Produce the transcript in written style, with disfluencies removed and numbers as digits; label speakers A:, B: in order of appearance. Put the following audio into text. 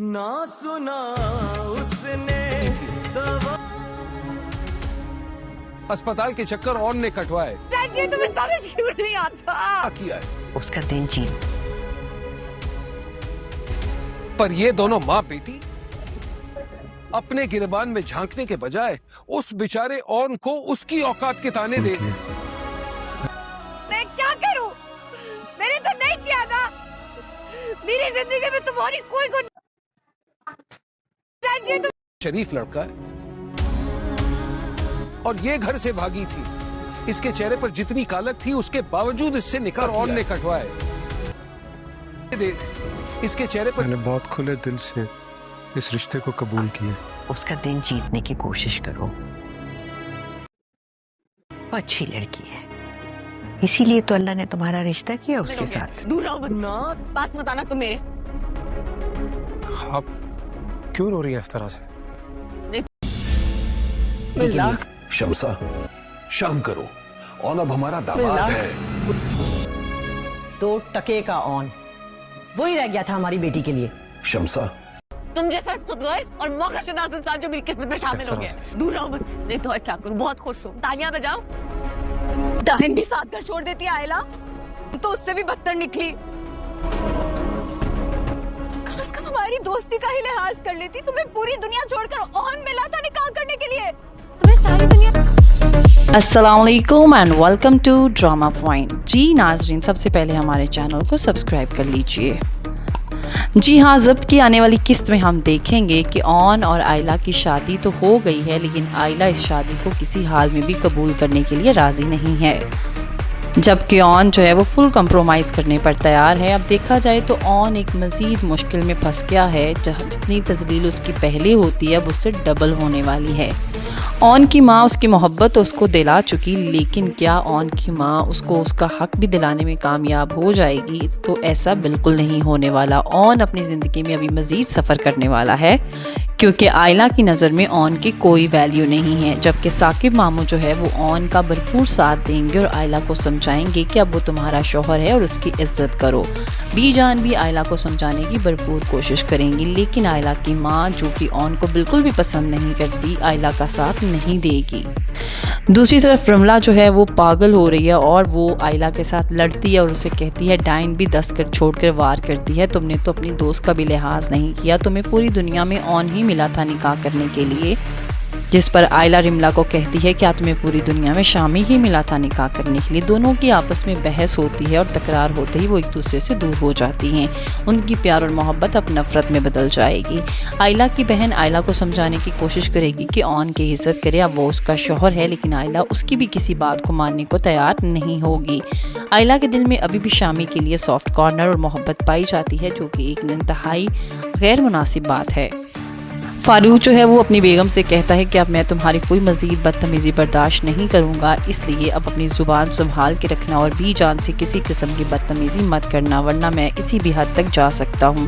A: ना सुना उसने दवा।
B: अस्पताल के चक्कर ऑन ने कटवाए।
C: जी तुम्हें समझ क्यों नहीं आता?
B: क्या किया है?
D: उसका दिन जीत।
B: पर ये दोनों माँ बेटी अपने गिरबान में झांकने के बजाय उस बेचारे ऑन को उसकी औकात के ताने दे।
C: मैं क्या करूं? मैंने तो नहीं किया ना। मेरी जिंदगी में तुम्हारी कोई जी तुम
B: शरीफ लड़का है और ये घर से भागी थी। इसके चेहरे पर जितनी कालक थी उसके बावजूद इससे निकाह ऑन ने कटवाए। इसके चेहरे पर
E: मैंने बहुत खुले दिल से इस रिश्ते को कबूल किया।
D: उसका दिन जीतने की कोशिश करो। वो अच्छी लड़की है, इसीलिए तो अल्लाह ने तुम्हारा रिश्ता किया उसके साथ।
C: दूर रहो मुझसे।
A: ना
C: पास मत आना तुम मेरे।
E: आप क्यों रो रही है इस तरह से?
F: शमसा, शाम करो। ऑन अब हमारा दामाद है।
G: 2 टके का ऑन वही रह गया था हमारी बेटी के लिए।
F: शमसा,
C: तुम जैसा खुदगर्ज और मौकाशनास इंसान जो मेरी किस्मत में शामिल हो गया। दूर रहो मुझसे। नहीं तो और क्या करूं? बहुत खुश हूं। तालियां बजाओ। दाहिन भी साथ कर छोड़ देती है आयला। तो उससे भी बदतर निकली। कम से कम हमारी दोस्ती का ही लिहाज कर लेती। तुम्हें पूरी दुनिया छोड़कर ऑन मिला था निकाह करने के लिए। तुम्हें सारी दुनिया।
H: अस्सलामुअलैकुम and welcome to drama point. जी नाजरीन, सबसे पहले हमारे चैनल को सब्सक्राइब कर लीजिए। जी हाँ, ज़ब्त की आने वाली किस्त में हम देखेंगे कि ऑन और आयला की शादी तो हो गई है, लेकिन आयला इस शादी को किसी हाल में भी कबूल करने के लिए राज़ी नहीं है, जबकि ऑन जो है वो फुल कंप्रोमाइज़ करने पर तैयार है। अब देखा जाए तो ऑन एक मज़ीद मुश्किल में फंस गया है, जहाँ जितनी तज़लील उसकी पहले होती है अब उससे डबल होने वाली है। ऑन की माँ उसकी मोहब्बत उसको दिला चुकी, लेकिन क्या ऑन की माँ उसको उसका हक भी दिलाने में कामयाब हो जाएगी? तो ऐसा बिल्कुल नहीं होने वाला। ऑन अपनी ज़िंदगी में अभी मज़ीद सफ़र करने वाला है, क्योंकि आयला की नज़र में ऑन की कोई वैल्यू नहीं है, जबकि साकिब मामू जो है वो ऑन का भरपूर साथ देंगे और आयला को समझाएंगे कि अब वो तुम्हारा शौहर है और उसकी इज्जत करो। बीजान भी आयला को समझाने की भरपूर कोशिश करेंगी, लेकिन आयला की माँ जो कि ऑन को बिल्कुल भी पसंद नहीं करती, आयला का साथ नहीं देगी। दूसरी तरफ रमला जो है वो पागल हो रही है और वो आयला के साथ लड़ती है और उसे कहती है डाइन भी 10 कर छोड़ कर वार करती है। तुमने तो अपनी दोस्त का भी लिहाज नहीं किया, तुम्हें पूरी दुनिया में ऑन ही मिला था निकाह करने के लिए। जिस पर आयला रिमला को कहती है क्या तुम्हें पूरी दुनिया में शामी ही मिला था निकाह करने के लिए। दोनों की आपस में बहस होती है और तकरार होते ही वो एक दूसरे से दूर हो जाती हैं। उनकी प्यार और मोहब्बत अब नफरत में बदल जाएगी। आयला की बहन आयला को समझाने की कोशिश करेगी कि ऑन की इज्जत करे, अब वो उसका शौहर है, लेकिन आयला उसकी भी किसी बात को मानने को तैयार नहीं होगी। आयला के दिल में अभी भी शामी के लिए सॉफ्ट कॉर्नर और मोहब्बत पाई जाती है, जो कि एक इंतहाई गैर मुनासिब बात है। फारूक जो है वो अपनी बेगम से कहता है कि अब मैं तुम्हारी कोई मज़ीद बदतमीज़ी बर्दाश्त नहीं करूँगा, इसलिए अब अपनी ज़ुबान संभाल के रखना और भी जान से किसी किस्म की बदतमीज़ी मत करना, वरना मैं किसी भी हद तक जा सकता हूँ।